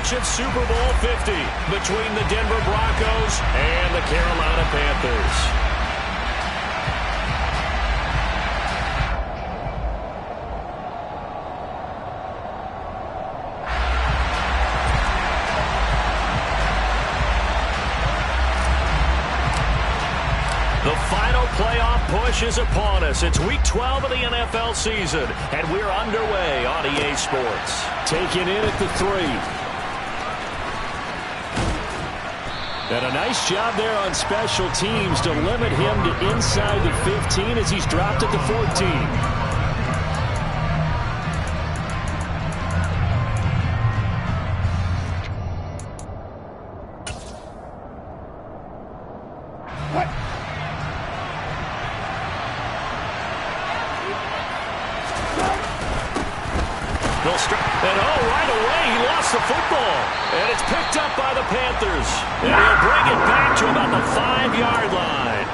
rematch of Super Bowl 50 between the Denver Broncos and the Carolina Panthers. The final playoff push is upon us. It's Week 12 of the NFL season, and we're underway on EA Sports. Taken in at the 3. And a nice job there on special teams to limit him to inside the 15 as he's dropped at the 14. The football, and it's picked up by the Panthers, and he'll bring it back to about the 5-yard line.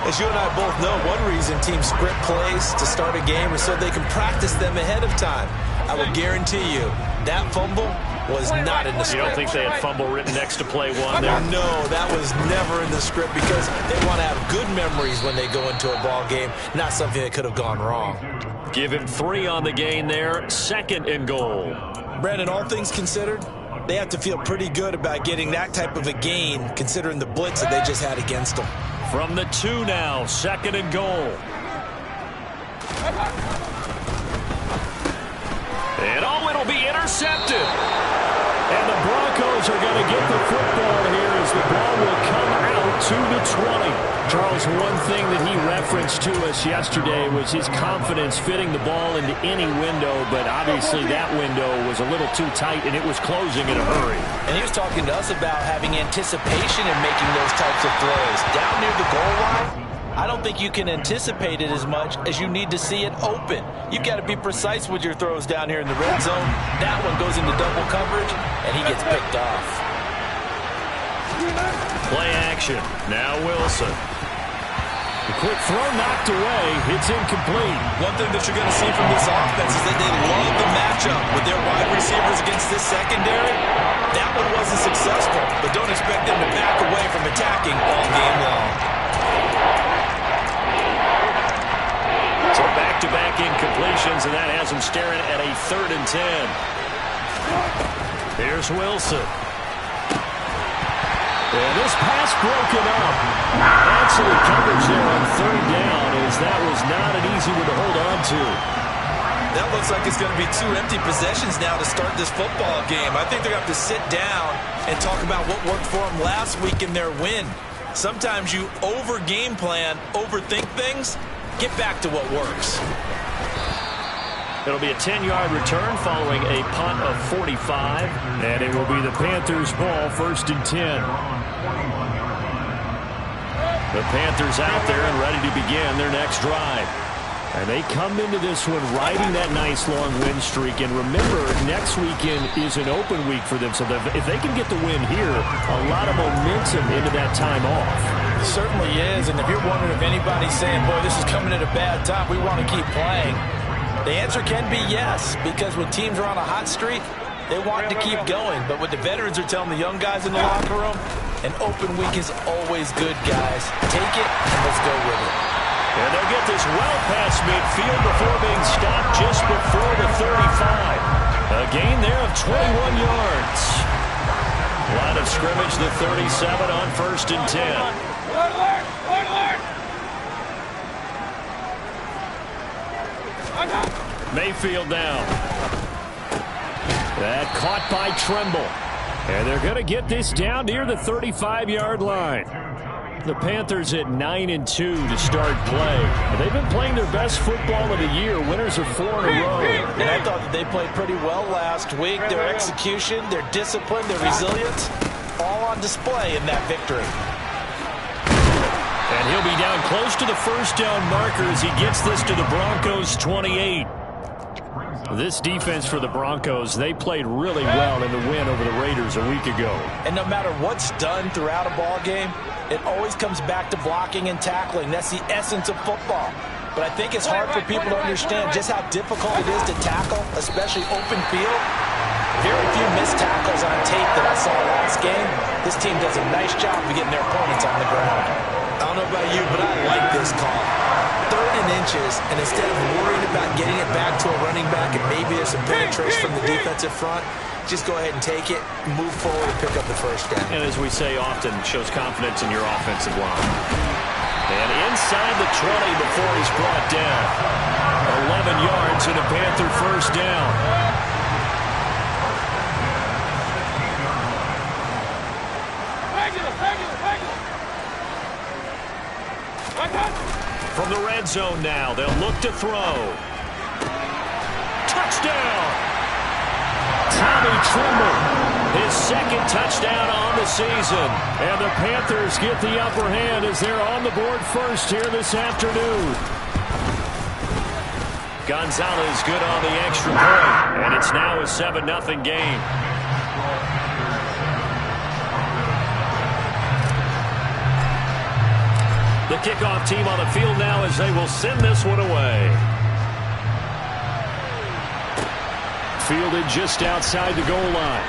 As you and I both know, one reason teams script plays to start a game is so they can practice them ahead of time. I will guarantee you that fumble was not in the script. You don't think they had fumble written next to play one there? No, that was never in the script because they want to have good memories when they go into a ball game, not something that could have gone wrong. Give him 3 on the gain there, 2nd and goal. Brandon, all things considered, they have to feel pretty good about getting that type of a gain considering the blitz that they just had against them. From the 2 now, 2nd and goal. And it'll be intercepted. And the Broncos are going to get the football here as the ball will come out to the 20. Charles, one thing that he referenced to us yesterday was his confidence fitting the ball into any window, but obviously that window was a little too tight and it was closing in a hurry. And he was talking to us about having anticipation in making those types of throws. Down near the goal line, I don't think you can anticipate it as much as you need to see it open. You've got to be precise with your throws down here in the red zone. That one goes into double coverage, and he gets picked off. Play action. Now Wilson. The quick throw knocked away. It's incomplete. One thing that you're going to see from this offense is that they love the matchup with their wide receivers against this secondary. That one wasn't successful, but don't expect them to back away from attacking all game long. So back-to-back incompletions, and that has him staring at a 3rd and 10. Here's Wilson. And this pass broken up. Excellent coverage there on 3rd down, as that was not an easy one to hold on to. That looks like it's going to be 2 empty possessions now to start this football game. I think they're going to have to sit down and talk about what worked for them last week in their win. Sometimes you over-game plan, overthink things. Get back to what works. It'll be a 10-yard return following a punt of 45, and it will be the Panthers' ball, 1st and 10. The Panthers out there and ready to begin their next drive. And they come into this one riding that nice long win streak. And remember, next weekend is an open week for them. So if they can get the win here, a lot of momentum into that time off. It certainly is. And if you're wondering if anybody's saying, boy, this is coming at a bad time, we want to keep playing, the answer can be yes. Because when teams are on a hot streak, they want to keep going. But what the veterans are telling the young guys in the locker room, an open week is always good, guys. Take it and let's go with it. And they'll get this well past midfield before being stopped just before the 35. A gain there of 21 yards. Line of scrimmage, the 37 on 1st and 10. Mayfield down. That caught by Tremble. And they're going to get this down near the 35-yard line. The Panthers at 9-2 to start play. They've been playing their best football of the year. Winners of 4 in a row. And I thought that they played pretty well last week. Their execution, their discipline, their resilience, all on display in that victory. And he'll be down close to the 1st down marker as he gets this to the Broncos' 28. This defense for the Broncos, they played really well in the win over the Raiders a week ago. And no matter what's done throughout a ball game, it always comes back to blocking and tackling. That's the essence of football. But I think it's hard for people to understand just how difficult it is to tackle, especially open field. Very few missed tackles on tape team does a nice job of getting their opponents on the ground. I don't know about you, but I like this call. 3rd and inches, and instead of worrying about getting it back to a running back and maybe there's some penetration from the defensive front, just go ahead and take it, move forward, and pick up the first down. And as we say often, shows confidence in your offensive line. And inside the 20 before he's brought down. 11 yards and a Panther first down. From the red zone now, they'll look to throw. Touchdown! Tommy Tremble, his 2nd touchdown on the season. And the Panthers get the upper hand as they're on the board first here this afternoon. Gonzalez good on the extra point, and it's now a 7-0 game. The kickoff team on the field now as they will send this one away. Fielded just outside the goal line.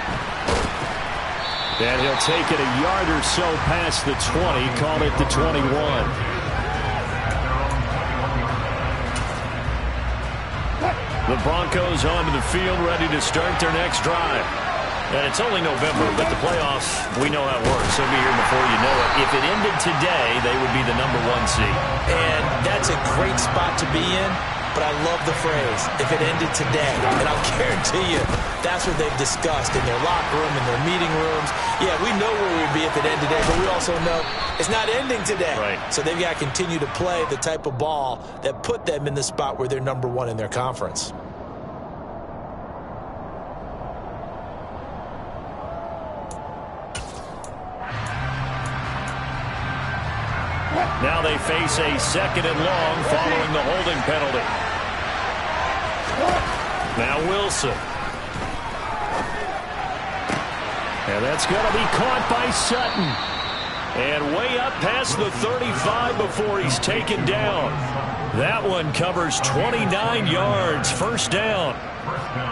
And he'll take it a yard or so past the 20, call it the 21. The Broncos onto the field, ready to start their next drive. And it's only November, but the playoffs, we know how it works. They'll be here before you know it. If it ended today, they would be the #1 seed. And that's a great spot to be in, but I love the phrase, if it ended today. And I'll guarantee you, that's what they've discussed in their locker room, in their meeting rooms. Yeah, we know where we'd be if it ended today, but we also know it's not ending today. Right. So they've got to continue to play the type of ball that put them in the spot where they're #1 in their conference. Now they face a 2nd and long following the holding penalty. Now Wilson. And that's going to be caught by Sutton. And way up past the 35 before he's taken down. That one covers 29 yards. First down.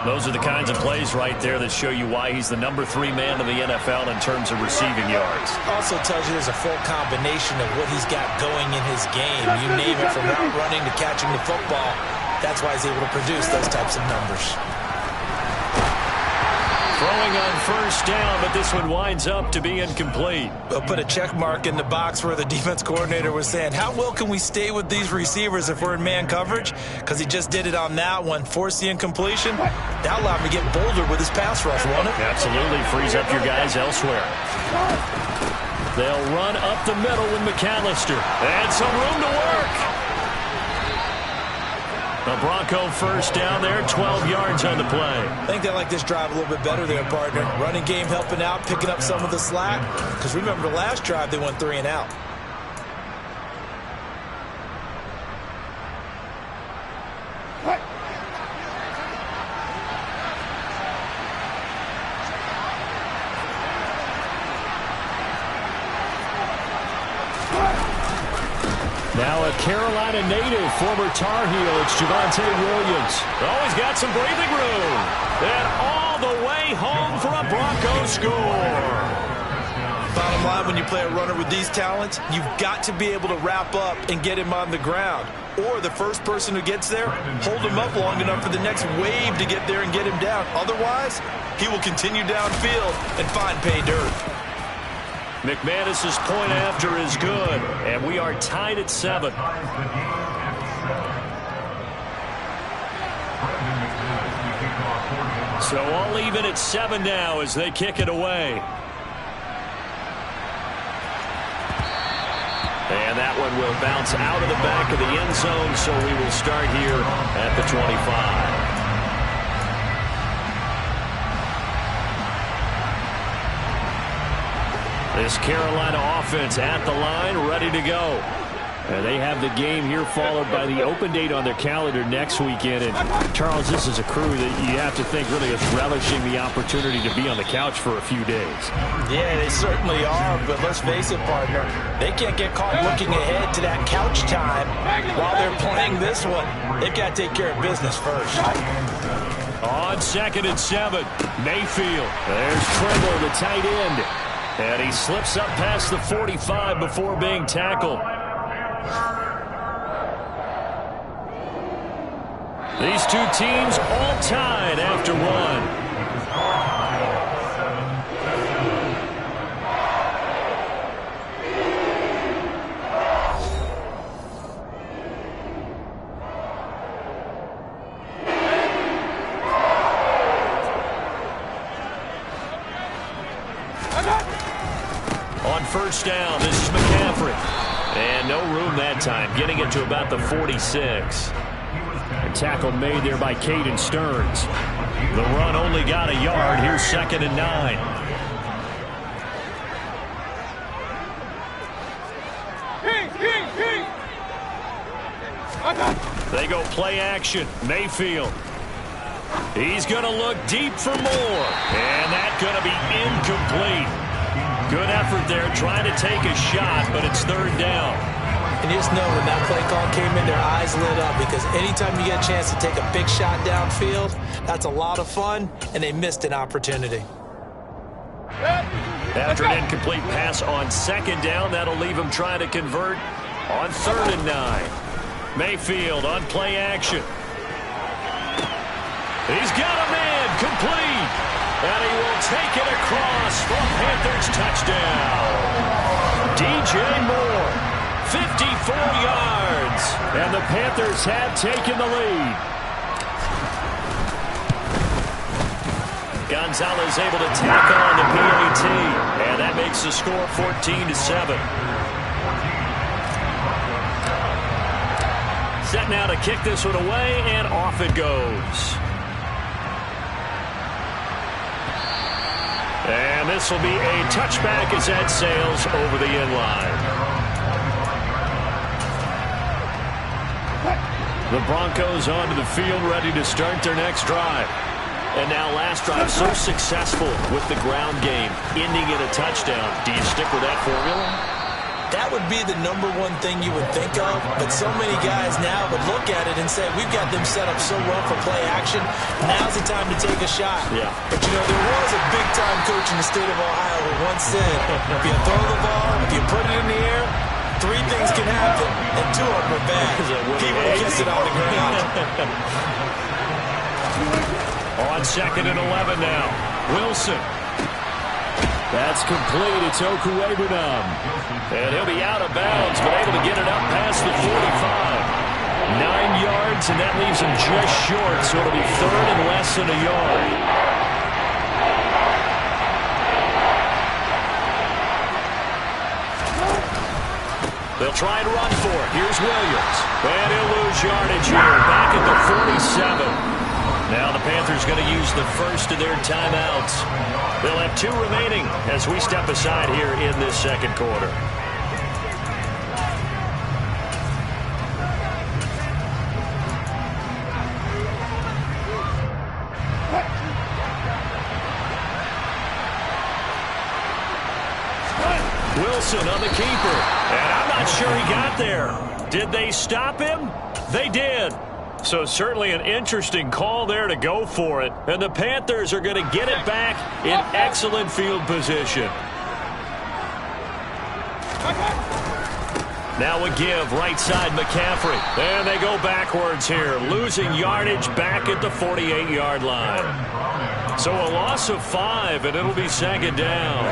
Those are the kinds of plays right there that show you why he's the #3 man in the NFL in terms of receiving yards. Also tells you there's a full combination of what he's got going in his game. You name it, from route running to catching the football. That's why he's able to produce those types of numbers. Throwing on first down, but this one winds up to be incomplete. We'll put a check mark in the box where the defense coordinator was saying, how well can we stay with these receivers if we're in man coverage? Because he just did it on that one, forced the incompletion. That allowed him to get bolder with his pass rush, won't it? Absolutely, frees up your guys elsewhere. They'll run up the middle with McAllister. And some room to work. The Bronco first down there, 12 yards on the play. I think they like this drive a little bit better there, partner. Running game helping out, picking up some of the slack. Because remember, the last drive, they went 3 and out. Now a Carolina native, former Tar Heel, it's Javonte Williams. Oh, he's got some breathing room. And all the way home for a Bronco score. Bottom line, when you play a runner with these talents, you've got to be able to wrap up and get him on the ground. Or the first person who gets there, hold him up long enough for the next wave to get there and get him down. Otherwise, he will continue downfield and find pay dirt. McManus's point after is good, and we are tied at 7. So all even at 7 now as they kick it away. And that one will bounce out of the back of the end zone, so we will start here at the 25. This Carolina offense at the line, ready to go. And they have the game here followed by the open date on their calendar next weekend. And Charles, this is a crew that you have to think really is relishing the opportunity to be on the couch for a few days. Yeah, they certainly are, but let's face it, partner. They can't get caught looking ahead to that couch time while they're playing this one. They've got to take care of business first. On 2nd and 7, Mayfield. There's Tremble, the tight end. And he slips up past the 45 before being tackled. These two teams all tied after one. On first down, this is McCaffrey. And no room that time, getting it to about the 46. A tackle made there by Caden Stearns. The run only got a yard. Here's 2nd and 9. They go play action. Mayfield. He's going to look deep for more. And that's going to be incomplete. Good effort there trying to take a shot, but it's 3rd down. And just know when that play call came in, their eyes lit up, because anytime you get a chance to take a big shot downfield, that's a lot of fun, and they missed an opportunity. After an incomplete pass on 2nd down, that'll leave him trying to convert on 3rd and 9. Mayfield on play action. He's got a man complete. And he will take it across for a Panthers touchdown. DJ Moore, 54 yards. And the Panthers have taken the lead. Gonzalez able to tack on the PAT. And that makes the score 14-7. Set now to kick this one away, and off it goes. And this will be a touchback as that sails over the end line. The Broncos onto the field, ready to start their next drive. And now last drive so successful with the ground game, ending in a touchdown. Do you stick with that formula? That would be the #1 thing you would think of, but so many guys now would look at it and say, we've got them set up so well for play action, now's the time to take a shot. Yeah. But, you know, there was a big-time coach in the state of Ohio who once said, if you throw the ball, if you put it in the air, 3 things can happen, and 2 of them are bad. People kiss it on the ground. On 2nd and 11 now. Wilson. That's complete. It's Okuwebunam. And he'll be out of bounds, but able to get it up past the 45. 9 yards, and that leaves him just short, so it'll be 3rd and less than a yard. They'll try and run for it. Here's Williams. And he'll lose yardage here, back at the 47. Now the Panthers going to use the first of their timeouts. They'll have 2 remaining as we step aside here in this 2nd quarter. Wilson on the keeper. And I'm not sure he got there. Did they stop him? They did. So certainly an interesting call there to go for it. And the Panthers are going to get it back in excellent field position. Now a give, right side McCaffrey. And they go backwards here, losing yardage back at the 48-yard line. So a loss of 5, and it'll be 2nd down.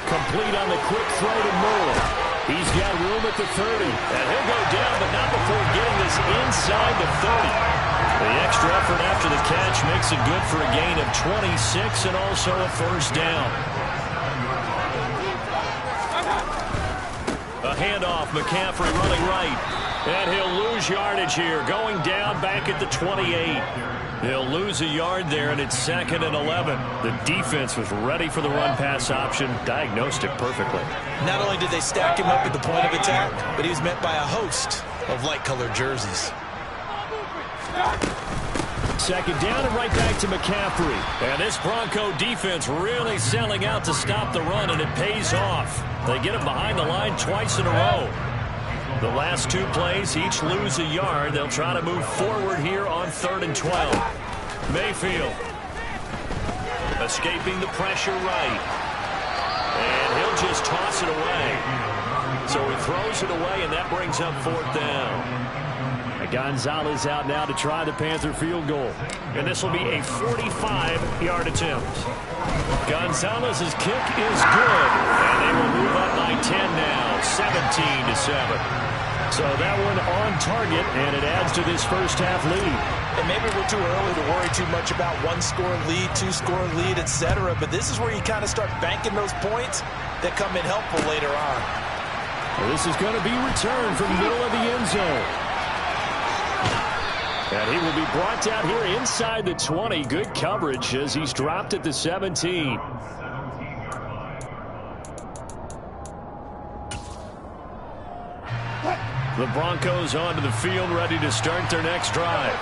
Complete on the quick throw to Moore. He's got room at the 30. And he'll go down, but not before getting this inside the 30. The extra effort after the catch makes it good for a gain of 26 and also a 1st down. A handoff, McCaffrey running right. And he'll lose yardage here, going down back at the 28. He'll lose a yard there, and it's 2nd and 11. The defense was ready for the run-pass option, diagnosed it perfectly. Not only did they stack him up at the point of attack, but he was met by a host of light-colored jerseys. Second down and right back to McCaffrey. And this Bronco defense really selling out to stop the run, and it pays off. They get him behind the line twice in a row. The last two plays, each lose a yard. They'll try to move forward here on 3rd and 12. Mayfield escaping the pressure right. And he'll just toss it away. So he throws it away, and that brings up 4th down. Gonzalez out now to try the Panther field goal. And this will be a 45-yard attempt. Gonzalez's kick is good. And they will move up by 10 now, 17-7. So that one on target, and it adds to this first-half lead. And maybe we're too early to worry too much about one-score lead, two-score lead, etc. But this is where you kind of start banking those points that come in helpful later on. Well, this is going to be returned from the middle of the end zone. And he will be brought down here inside the 20. Good coverage as he's dropped at the 17. The Broncos onto the field, ready to start their next drive.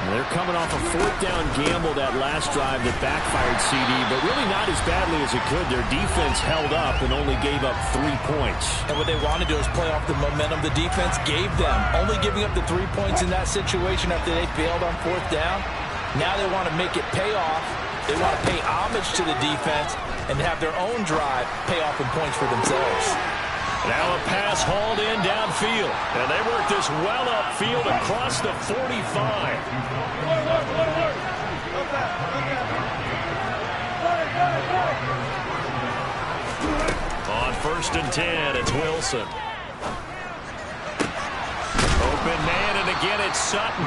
They're coming off a 4th down gamble that last drive that backfired CD, but really not as badly as it could. Their defense held up and only gave up 3 points. And what they want to do is play off the momentum the defense gave them. Only giving up the 3 points in that situation after they failed on 4th down. Now they want to make it pay off. They want to pay homage to the defense and have their own drive pay off in points for themselves. Now a pass hauled in downfield. And they work this well upfield across the 45. On 1st and 10, it's Wilson. Open man, and again it's Sutton.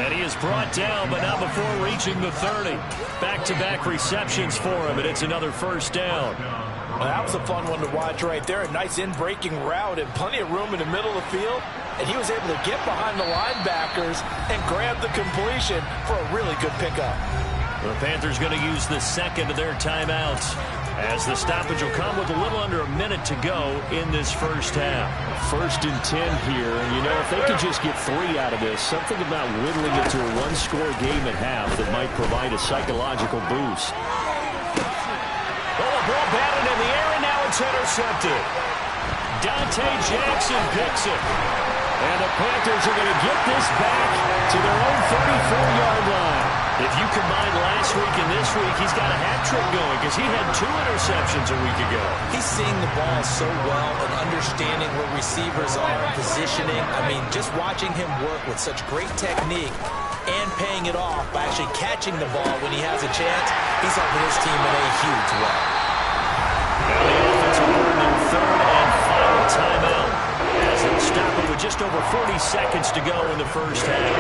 And he is brought down, but not before reaching the 30. Back-to-back receptions for him, and it's another first down. Well, that was a fun one to watch right there. A nice in-breaking route and plenty of room in the middle of the field. And he was able to get behind the linebackers and grab the completion for a really good pickup. The Panthers going to use the second of their timeouts as the stoppage will come with a little under a minute to go in this first half. 1st and 10 here. You know, if they could just get 3 out of this, something about whittling it to a one-score game at half that might provide a psychological boost. Ball batted in the air, and now it's intercepted. Dante Jackson picks it. And the Panthers are going to get this back to their own 34-yard line. If you combine last week and this week, he's got a hat trick going because he had 2 interceptions a week ago. He's seeing the ball so well and understanding where receivers are, positioning. I mean, just watching him work with such great technique and paying it off by actually catching the ball when he has a chance, he's helping his team in a huge way. Now the offense will earn their 3rd and final timeout as they'll stop it with just over 40 seconds to go in the first half.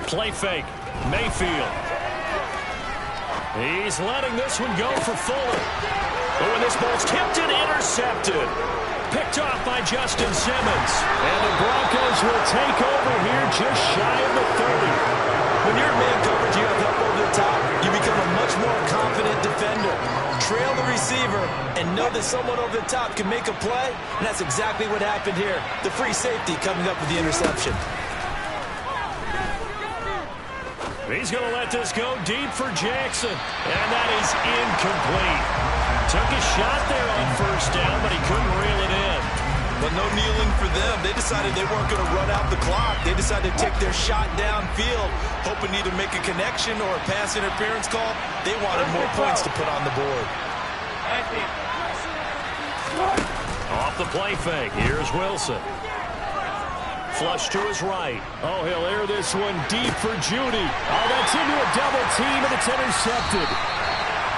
Play fake. Mayfield. He's letting this one go for Fuller. Oh, and this ball's tipped and intercepted. Picked off by Justin Simmons. And the Broncos will take over here just shy of the 30. When you're in man coverage, you have help over the top. You become a much more confident defender. Trail the receiver and know that someone over the top can make a play. And that's exactly what happened here. The free safety coming up with the interception. He's going to let this go deep for Jackson. And that is incomplete. Took a shot there on 1st down, but he couldn't reel it in. But no kneeling for them. They decided they weren't going to run out the clock. They decided to take their shot downfield, hoping either make a connection or a pass interference call. They wanted more points to put on the board. Off the play fake. Here's Wilson. Flush to his right. Oh, he'll air this one deep for Judy. Oh, that's into a double team, and it's intercepted.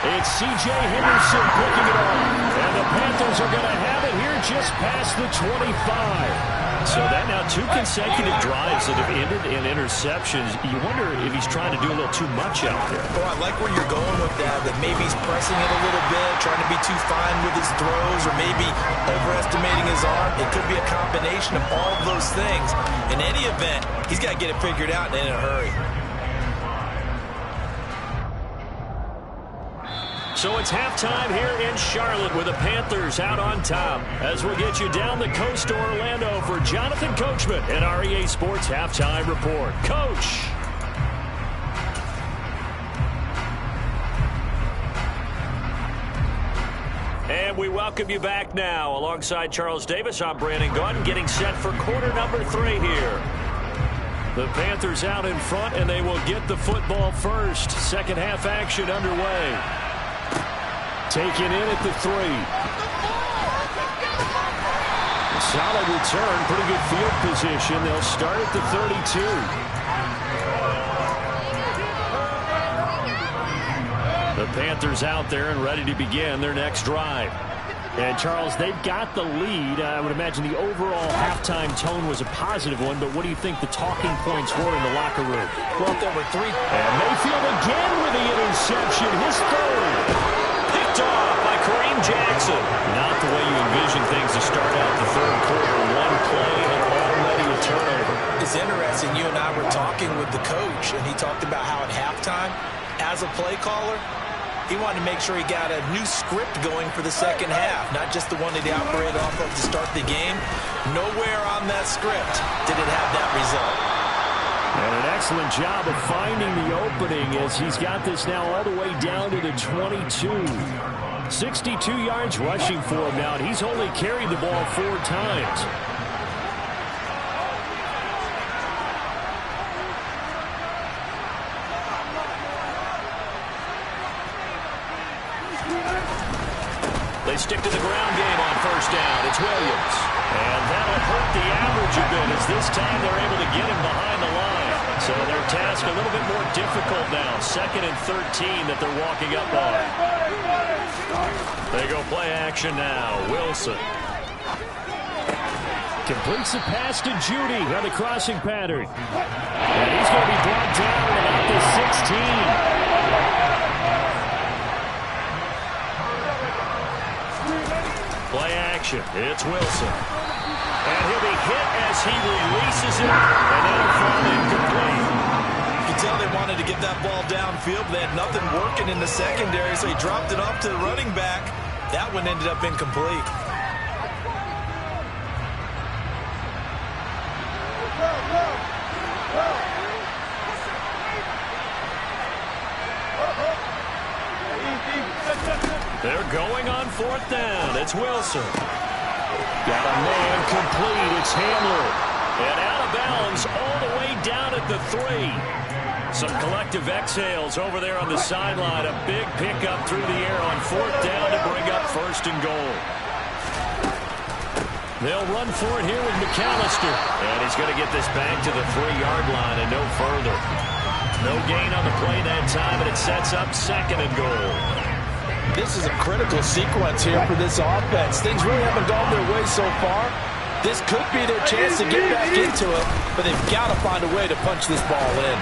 It's C.J. Henderson picking it up. And the Panthers are going to have it here just past the 25. So that now 2 consecutive drives that have ended in interceptions. You wonder if he's trying to do a little too much out there. Oh, I like where you're going with that maybe he's pressing it a little bit, trying to be too fine with his throws, or maybe overestimating his arm. It could be a combination of all of those things. In any event, he's got to get it figured out and in a hurry. So it's halftime here in Charlotte with the Panthers out on top. As we'll get you down the coast to Orlando for Jonathan Coachman and REA Sports Halftime Report. Coach. And we welcome you back now. Alongside Charles Davis, I'm Brandon Gunn, getting set for quarter number 3 here. The Panthers out in front, and they will get the football first. Second half action underway. Taken in at the 3. A solid return, pretty good field position. They'll start at the 32. The Panthers out there and ready to begin their next drive. And, Charles, they've got the lead. I would imagine the overall halftime tone was a positive one, but what do you think the talking points were in the locker room? Well, there were 3. And Mayfield again with the interception, his third. Picked off by Kareem Jackson. Not the way you envision things to start out the third quarter. One play and already a turnover. It's interesting. You and I were talking with the coach, and he talked about how at halftime, as a play caller, he wanted to make sure he got a new script going for the second half, not just the one that he operated off of to start the game. Nowhere on that script did it have that result. And an excellent job of finding the opening as he's got this now all the way down to the 22. 62 yards rushing for him now, and he's only carried the ball 4 times. They stick to the ground game on first down. It's Williams. And that'll hurt the average a bit as this time they're able to get him behind the line. So their task a little bit more difficult now. 2nd and 13 that they're walking up on. They go play action now. Wilson. Completes the pass to Judy on the crossing pattern. And he's going to be brought down at about the 16. Play action. It's Wilson. And he'll be hit as he releases it. And that'll fall incomplete. You can tell they wanted to get that ball downfield. They had nothing working in the secondary, so he dropped it off to the running back. That one ended up incomplete. They're going on 4th down. It's Wilson. Got a man complete. It's Handler. And out of bounds all the way down at the 3. Some collective exhales over there on the sideline. A big pickup through the air on 4th down to bring up 1st and goal. They'll run for it here with McAllister. And he's going to get this back to the 3-yard line and no further. No gain on the play that time, and it sets up 2nd and goal. This is a critical sequence here for this offense. Things really haven't gone their way so far. This could be their chance to get back into it, but they've got to find a way to punch this ball in.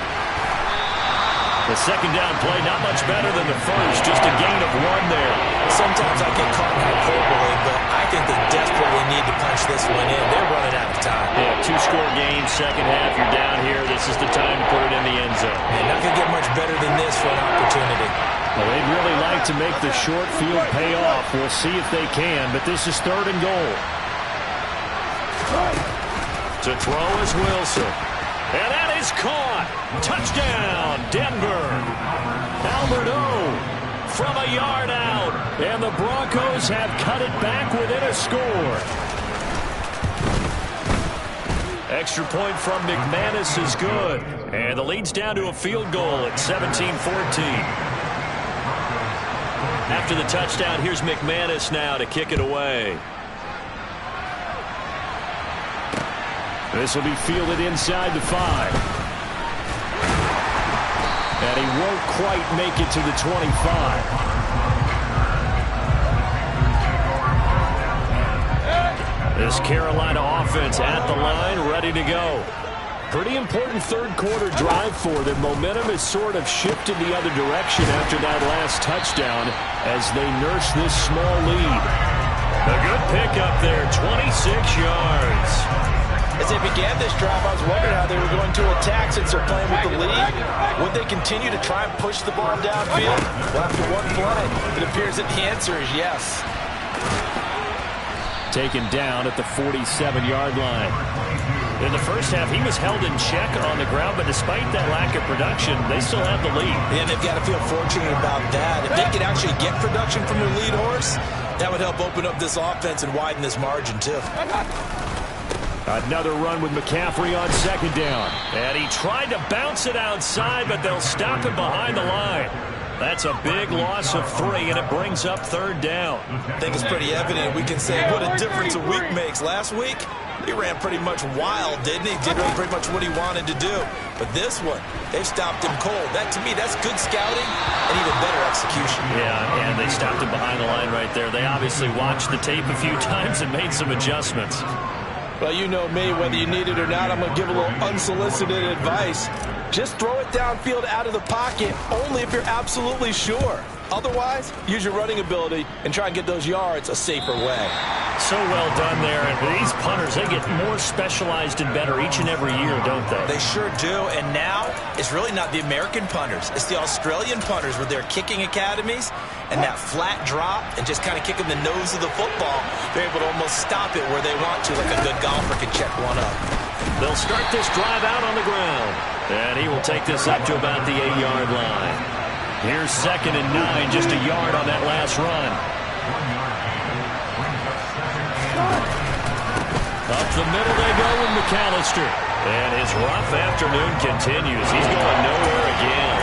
The 2nd down play, not much better than the first, just a gain of 1 there. Sometimes I get caught in hyperbole, but I think they desperately need to punch this one in. They're running out of time. Yeah, 2-score game, second half, you're down here. This is the time to put it in the end zone. And not going to get much better than this for an opportunity. Well, they'd really like to make the short field pay off. We'll see if they can, but this is 3rd and goal. To throw is Wilson. And that is caught. Touchdown, Denver. Albert O from a yard out. And the Broncos have cut it back within a score. Extra point from McManus is good. And the lead's down to a field goal at 17-14. After the touchdown, here's McManus now to kick it away. This will be fielded inside the 5. And he won't quite make it to the 25. This Carolina offense at the line, ready to go. Pretty important 3rd quarter drive for them. Momentum has sort of shifted the other direction after that last touchdown as they nurse this small lead. A good pickup there, 26 yards. As they began this drive, I was wondering how they were going to attack since they're playing with the lead. Would they continue to try and push the ball downfield? Well, after one play, it appears that the answer is yes. Taken down at the 47-yard line. In the first half, he was held in check on the ground, but despite that lack of production, they still have the lead. And they've got to feel fortunate about that. If they could actually get production from their lead horse, that would help open up this offense and widen this margin, too. Another run with McCaffrey on second down. And he tried to bounce it outside, but they'll stop him behind the line. That's a big loss of 3, and it brings up third down. I think it's pretty evident. We can say what a difference a week makes. Last week, he ran pretty much wild, didn't he? Did pretty much what he wanted to do. But this one, they stopped him cold. That, to me, that's good scouting and even better execution. Yeah, and they stopped him behind the line right there. They obviously watched the tape a few times and made some adjustments. Well, you know me, whether you need it or not, I'm going to give a little unsolicited advice. Just throw it downfield out of the pocket, only if you're absolutely sure. Otherwise, use your running ability and try and get those yards a safer way. So well done there. And these punters, they get more specialized and better each and every year, don't they? They sure do. And now, it's really not the American punters. It's the Australian punters with their kicking academies and that flat drop and just kind of kicking the nose of the football. They're able to almost stop it where they want to, like a good golfer can check one up. They'll start this drive out on the ground. And he will take this up to about the 8-yard line. Here's 2nd and 9, just a yard on that last run. Up the middle they go with McAllister. And his rough afternoon continues. He's going nowhere again.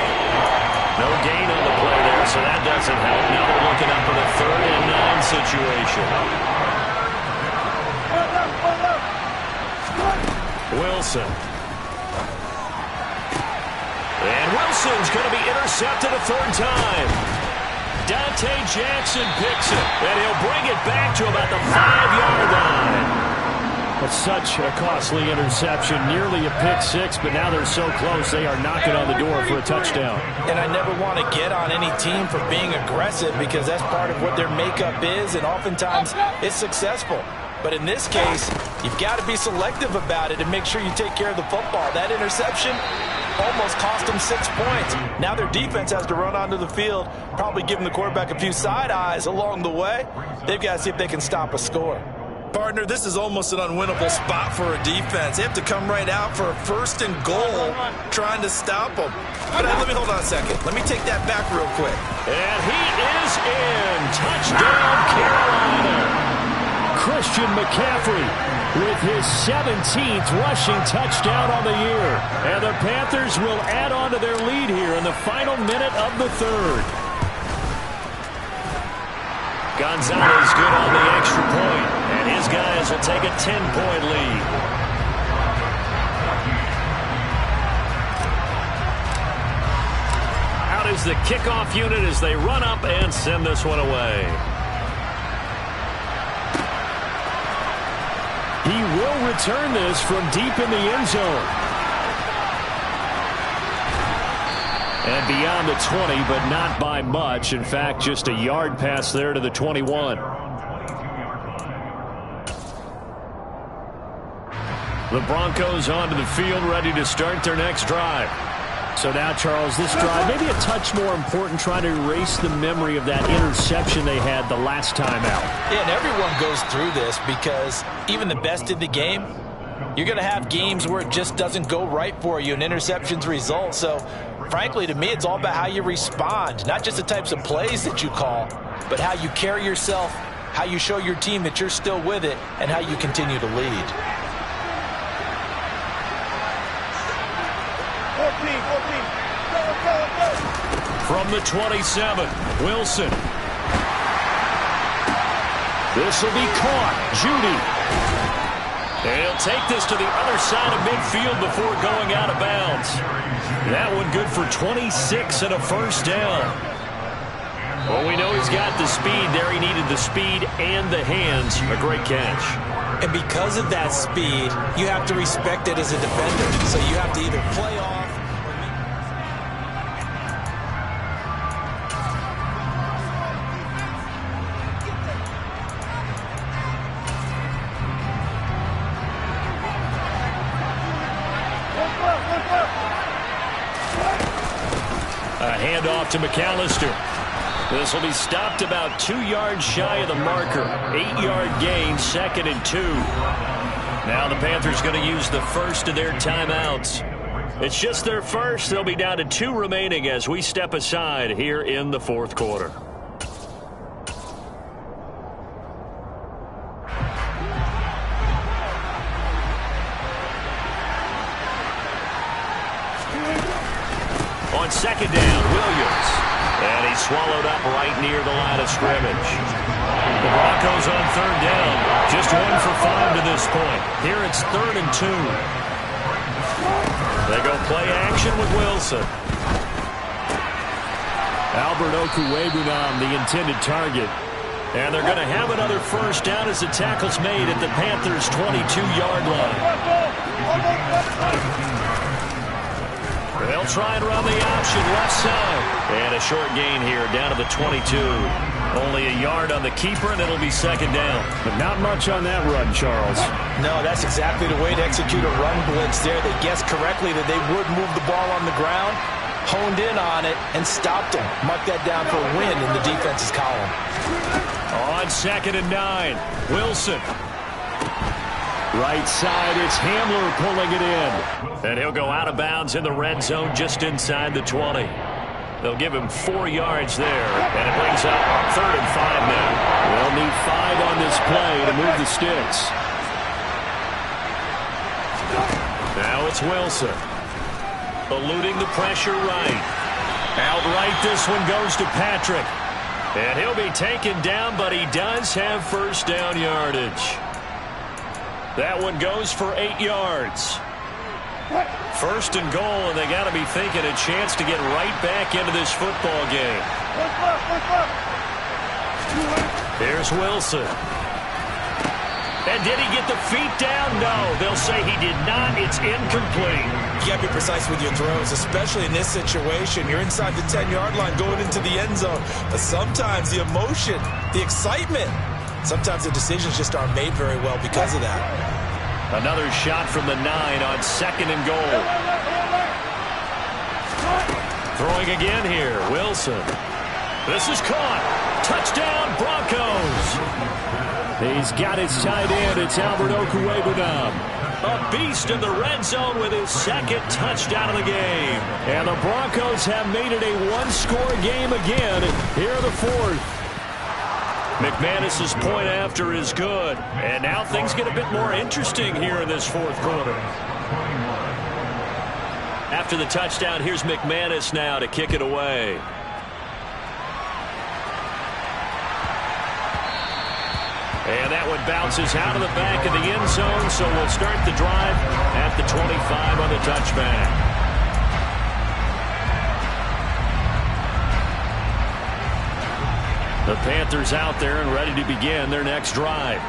No gain on the play there, so that doesn't help. Now they're looking up for the 3rd and 9 situation. Wilson. And Wilson's going to be intercepted a 3rd time. Dante Jackson picks it, and he'll bring it back to about the 5-yard line. That's such a costly interception, nearly a pick 6, but now they're so close they are knocking on the door for a touchdown. And I never want to get on any team for being aggressive because that's part of what their makeup is, and oftentimes it's successful. But in this case, you've got to be selective about it and make sure you take care of the football. That interception almost cost them 6 points. Now their defense has to run onto the field, probably giving the quarterback a few side eyes along the way. They've got to see if they can stop a score. Partner, this is almost an unwinnable spot for a defense. They have to come right out for a 1st and goal trying to stop them. But let me hold on a second. Let me take that back real quick. And he is in. Touchdown, Carolina. Christian McCaffrey with his 17th rushing touchdown on the year. And the Panthers will add on to their lead here in the final minute of the 3rd. Gonzalez good on the extra point, and his guys will take a 10-point lead. Out is the kickoff unit as they run up and send this one away. He will return this from deep in the end zone. And beyond the 20, but not by much. In fact, just a yard pass there to the 21. The Broncos onto the field, ready to start their next drive. So now, Charles, this drive maybe a touch more important, trying to erase the memory of that interception they had the last time out. Yeah, and everyone goes through this because even the best in the game, you're going to have games where it just doesn't go right for you and interceptions result. So, frankly, to me, it's all about how you respond, not just the types of plays that you call, but how you carry yourself, how you show your team that you're still with it, and how you continue to lead. 14. From the 27, Wilson. This will be caught. Judy. And he'll take this to the other side of midfield before going out of bounds. That one good for 26 and a 1st down. Well, we know he's got the speed there. He needed the speed and the hands. A great catch. And because of that speed, you have to respect it as a defender. So you have to either play off. Handoff to McAllister. This will be stopped about 2 yards shy of the marker. 8-yard gain, 2nd and 2. Now the Panthers going to use the first of their timeouts. It's just their first. They'll be down to 2 remaining as we step aside here in the 4th quarter. On 2nd down, Williams. And he's swallowed up right near the line of scrimmage. The Broncos on 3rd down. Just 1 for 5 to this point. Here it's 3rd and 2. They go play action with Wilson. Albert Okwuegbunam, the intended target. And they're going to have another first down as the tackle's made at the Panthers' 22-yard line. They'll try and run the option left side. And a short gain here down to the 22. Only a yard on the keeper, and it'll be 2nd down. But not much on that run, Charles. No, that's exactly the way to execute a run blitz there. They guessed correctly that they would move the ball on the ground, honed in on it, and stopped them. Mark that down for a win in the defense's column. On 2nd and 9, Wilson. Right side, it's Hamler pulling it in. And he'll go out of bounds in the red zone just inside the 20. They'll give him 4 yards there, and it brings up 3rd and 5 now. They'll need 5 on this play to move the sticks. Now it's Wilson. Eluding the pressure right. Outright, this one goes to Patrick. And he'll be taken down, but he does have first down yardage. That one goes for 8 yards. 1st and goal, and they got to be thinking a chance to get right back into this football game. Here's Wilson. And did he get the feet down? No, they'll say he did not. It's incomplete. You got to be precise with your throws, especially in this situation. You're inside the 10-yard line going into the end zone. But sometimes the emotion, the excitement, sometimes the decisions just aren't made very well because of that. Another shot from the 9 on 2nd and goal. Throwing again here, Wilson. This is caught. Touchdown, Broncos. He's got his tight end. It's Albert Okwuegbunam. A beast in the red zone with his 2nd touchdown of the game. And the Broncos have made it a 1-score game again here in the 4th. McManus's point after is good. And now things get a bit more interesting here in this 4th quarter. After the touchdown, here's McManus now to kick it away. And that one bounces out of the back of the end zone, so we'll start the drive at the 25 on the touchback. The Panthers out there and ready to begin their next drive.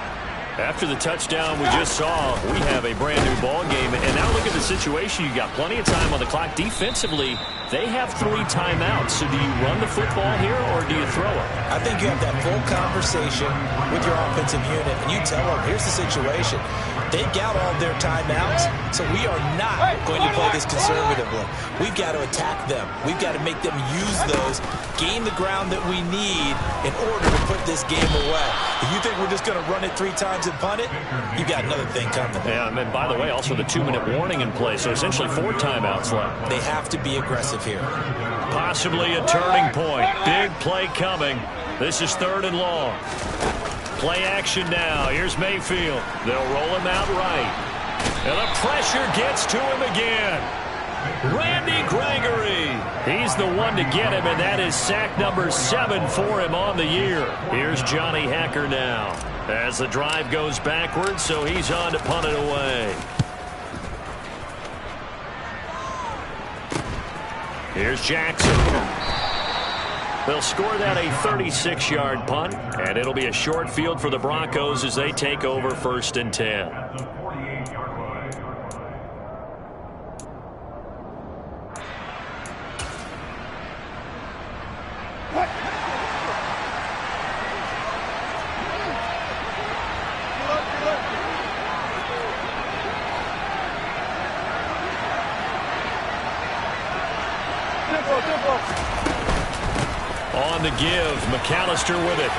After the touchdown we just saw, we have a brand new ball game. And now look at the situation. You got plenty of time on the clock. Defensively, they have 3 timeouts. So do you run the football here or do you throw it? I think you have that full conversation with your offensive unit, and you tell them, here's the situation. They've got all their timeouts, so we are not going to play this conservatively. We've got to attack them. We've got to make them use those, gain the ground that we need in order to put this game away. If you think we're just going to run it 3 times and punt it, you've got another thing coming. Yeah, and then, by the way, also the 2-minute warning in play, so essentially 4 timeouts left. They have to be aggressive here. Possibly a turning point. Big play coming. This is 3rd and long. Play action now. Here's Mayfield. They'll roll him out right. And the pressure gets to him again. Randy Gregory. He's the one to get him, and that is sack number 7 for him on the year. Here's Johnny Hecker now. As the drive goes backwards, so he's on to punt it away. Here's Jackson. They'll score that a 36-yard punt, and it'll be a short field for the Broncos as they take over 1st and 10. On the give, McAllister with it.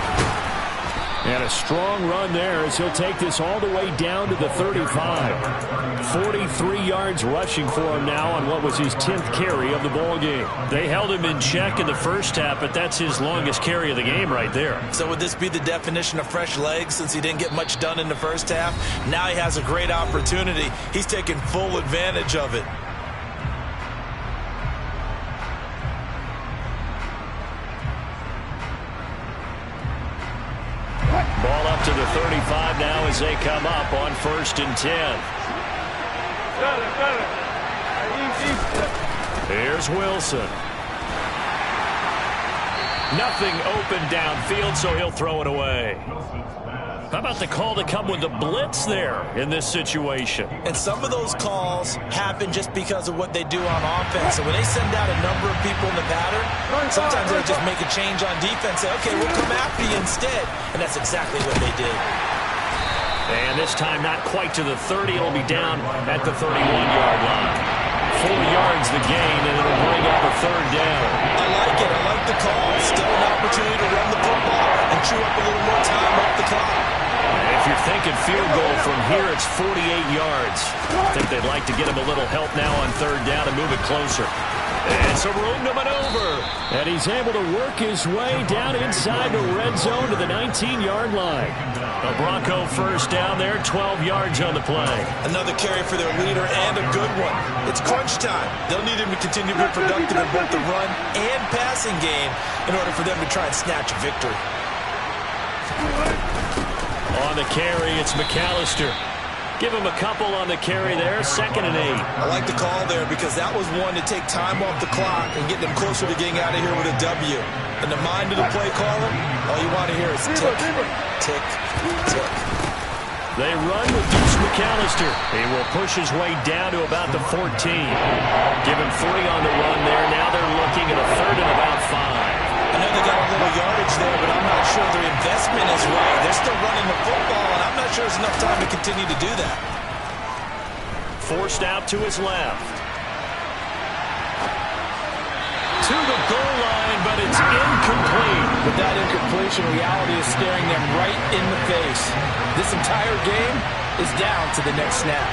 And a strong run there as he'll take this all the way down to the 35. 43 yards rushing for him now on what was his 10th carry of the ball game. They held him in check in the first half, but that's his longest carry of the game right there. So would this be the definition of fresh legs since he didn't get much done in the first half? Now he has a great opportunity. He's taking full advantage of it. Ball up to the 35 now as they come up on 1st and 10. Here's Wilson. Nothing open downfield, so he'll throw it away. How about the call to come with the blitz there in this situation? And some of those calls happen just because of what they do on offense. So when they send out a number of people in the pattern, sometimes they'll just make a change on defense. Say, okay, we'll come after you instead. And that's exactly what they did. And this time not quite to the 30. It'll be down at the 31-yard line. 4 yards the gain, and it'll bring up a 3rd down. I like it. I like the call. Still an opportunity to run the football and chew up a little more time off the clock. If you're thinking field goal from here, it's 48 yards. I think they'd like to get him a little help now on 3rd down and move it closer. And some room to maneuver. And he's able to work his way down inside the red zone to the 19-yard line. A Bronco 1st down there, 12 yards on the play. Another carry for their leader and a good one. It's crunch time. They'll need him to continue to be productive in both the run and passing game in order for them to try and snatch a victory. On the carry, it's McAllister. Give him a couple on the carry there, 2nd and 8. I like the call there because that was one to take time off the clock and get them closer to getting out of here with a W. In the mind of the play caller, all you want to hear is tick, tick, tick. They run with Deuce McAllister. He will push his way down to about the 14. Give him 3 on the run there. Now they're looking at a 3rd and about 5. I know they got a little yardage there, but I'm not sure their investment is right. They're still running the football, and I'm not sure there's enough time to continue to do that. Forced out to his left. To the goal line, but it's incomplete. But that incompletion reality is staring them right in the face. This entire game is down to the next snap.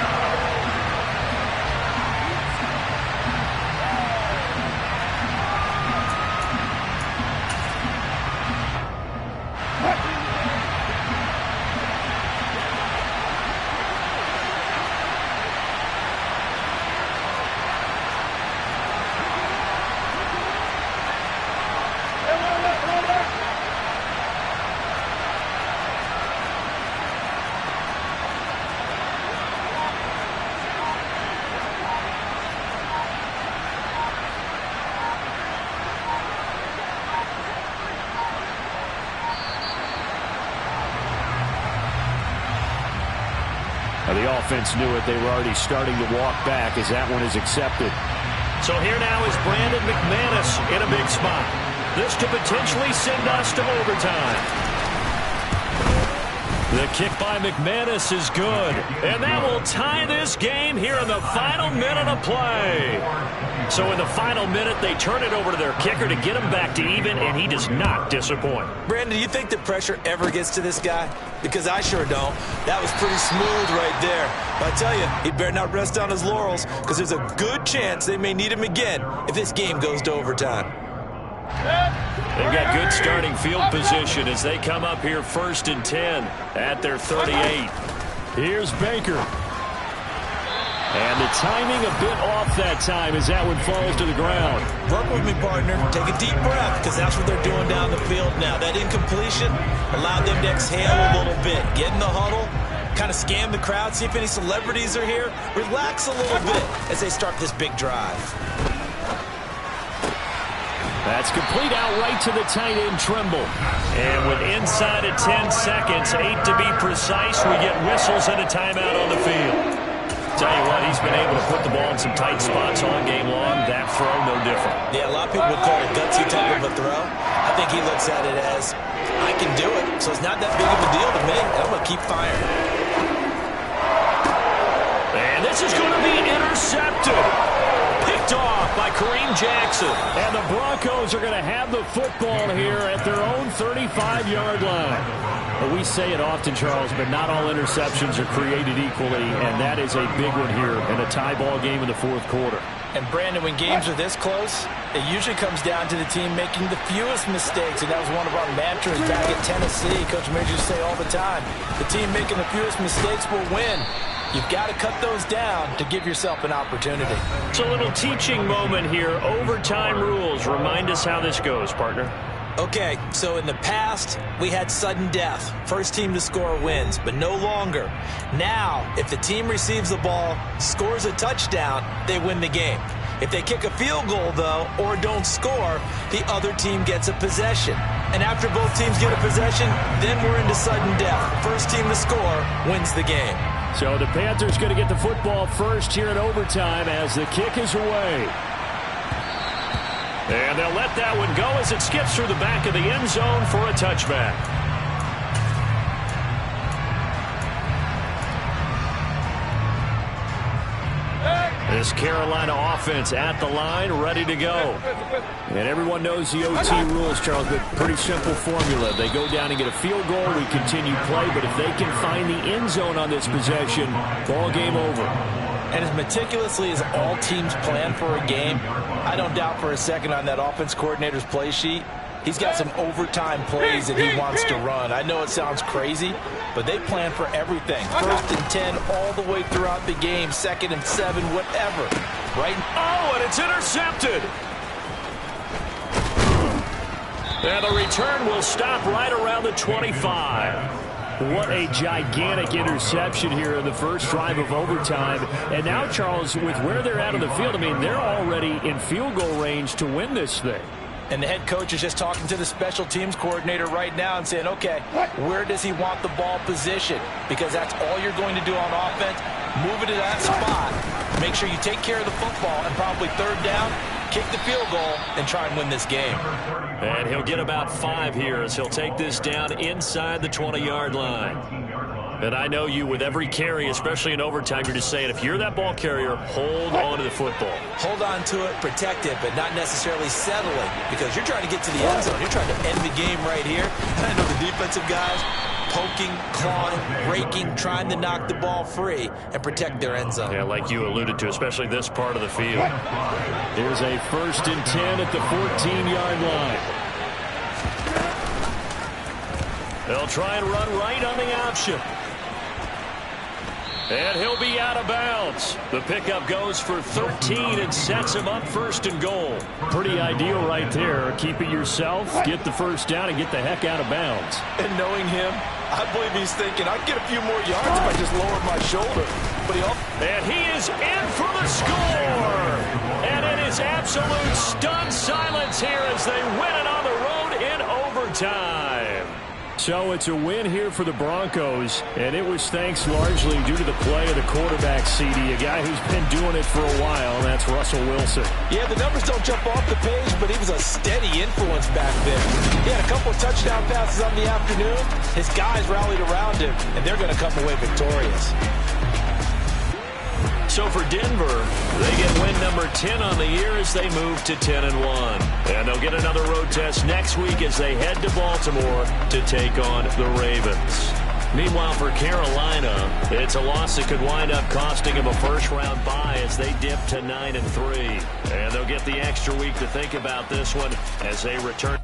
The offense knew it. They were already starting to walk back as that one is accepted. So here now is Brandon McManus in a big spot. This to potentially send us to overtime. The kick by McManus is good. And that will tie this game here in the final minute of play. So in the final minute, they turn it over to their kicker to get him back to even, and he does not disappoint. Brandon, do you think the pressure ever gets to this guy? Because I sure don't. That was pretty smooth right there. But I tell you, he better not rest on his laurels because there's a good chance they may need him again if this game goes to overtime. They've got good starting field position as they come up here 1st and 10 at their 38. Here's Baker. And the timing a bit off that time as that one falls to the ground. Work with me, partner. Take a deep breath because that's what they're doing down the field now. That incompletion allowed them to exhale a little bit. Get in the huddle, kind of scan the crowd, see if any celebrities are here. Relax a little bit as they start this big drive. That's complete out right to the tight end, Trimble. And with inside of 10 seconds, 8 to be precise, we get whistles and a timeout on the field. Tell you what, he's been able to put the ball in some tight spots all game long. That throw, no different. Yeah, a lot of people would call it gutsy type of a throw. I think he looks at it as, I can do it, so it's not that big of a deal to me. I'm going to keep firing. And this is going to be intercepted. Picked picked off by Kareem Jackson. And the Broncos are going to have the football here at their own 35-yard line. Well, we say it often, Charles, but not all interceptions are created equally, and that is a big one here in a tie ball game in the fourth quarter. And, Brandon, when games are this close, it usually comes down to the team making the fewest mistakes, and that was one of our mantras back at Tennessee. Coach Major used to say all the time, the team making the fewest mistakes will win. You've got to cut those down to give yourself an opportunity. It's a little teaching moment here. Overtime rules. Remind us how this goes, partner. Okay, so in the past, we had sudden death. First team to score wins, but no longer. Now, if the team receives the ball, scores a touchdown, they win the game. If they kick a field goal, though, or don't score, the other team gets a possession. And after both teams get a possession, then we're into sudden death. First team to score wins the game. So the Panthers going to get the football first here in overtime as the kick is away. And they'll let that one go as it skips through the back of the end zone for a touchback. This Carolina offense at the line, ready to go. And everyone knows the OT rules, Charles, but pretty simple formula. They go down and get a field goal, we continue play, but if they can find the end zone on this possession, ball game over. And as meticulously as all teams plan for a game, I don't doubt for a second on that offense coordinator's play sheet, he's got some overtime plays that he wants to run. I know it sounds crazy, but they plan for everything. 1st and 10 all the way throughout the game, 2nd and 7, whatever. Right? Oh, and it's intercepted. And the return will stop right around the 25. What a gigantic interception here in the first drive of overtime. And now, Charles, with where they're at on the field, I mean, they're already in field goal range to win this thing. And the head coach is just talking to the special teams coordinator right now and saying, okay, where does he want the ball positioned? Because that's all you're going to do on offense. Move it to that spot. Make sure you take care of the football, and probably 3rd down, kick the field goal, and try and win this game. And he'll get about 5 here as he'll take this down inside the 20-yard line. And I know you, with every carry, especially in overtime, you're just saying, if you're that ball carrier, hold on to the football. Hold on to it, protect it, but not necessarily settling, because you're trying to get to the end zone. You're trying to end the game right here. And I know the defensive guys poking, clawing, raking, trying to knock the ball free and protect their end zone. Yeah, like you alluded to, especially this part of the field. Here's a 1st and 10 at the 14-yard line. They'll try and run right on the option. And he'll be out of bounds. The pickup goes for 13 and sets him up 1st and goal. Pretty ideal right there. Keep it yourself, get the first down, and get the heck out of bounds. And knowing him, I believe he's thinking, I'd get a few more yards if I just lowered my shoulder. But and he is in for the score. And it is absolute stunned silence here as they win it on the road in overtime. So it's a win here for the Broncos, and it was thanks largely due to the play of the quarterback, CD, a guy who's been doing it for a while, and that's Russell Wilson. Yeah, the numbers don't jump off the page, but he was a steady influence back there. He had a couple of touchdown passes on the afternoon. His guys rallied around him, and they're going to come away victorious. So for Denver, they get win number 10 on the year as they move to 10-1. And they'll get another road test next week as they head to Baltimore to take on the Ravens. Meanwhile, for Carolina, it's a loss that could wind up costing them a first-round bye as they dip to 9-3. And they'll get the extra week to think about this one as they return.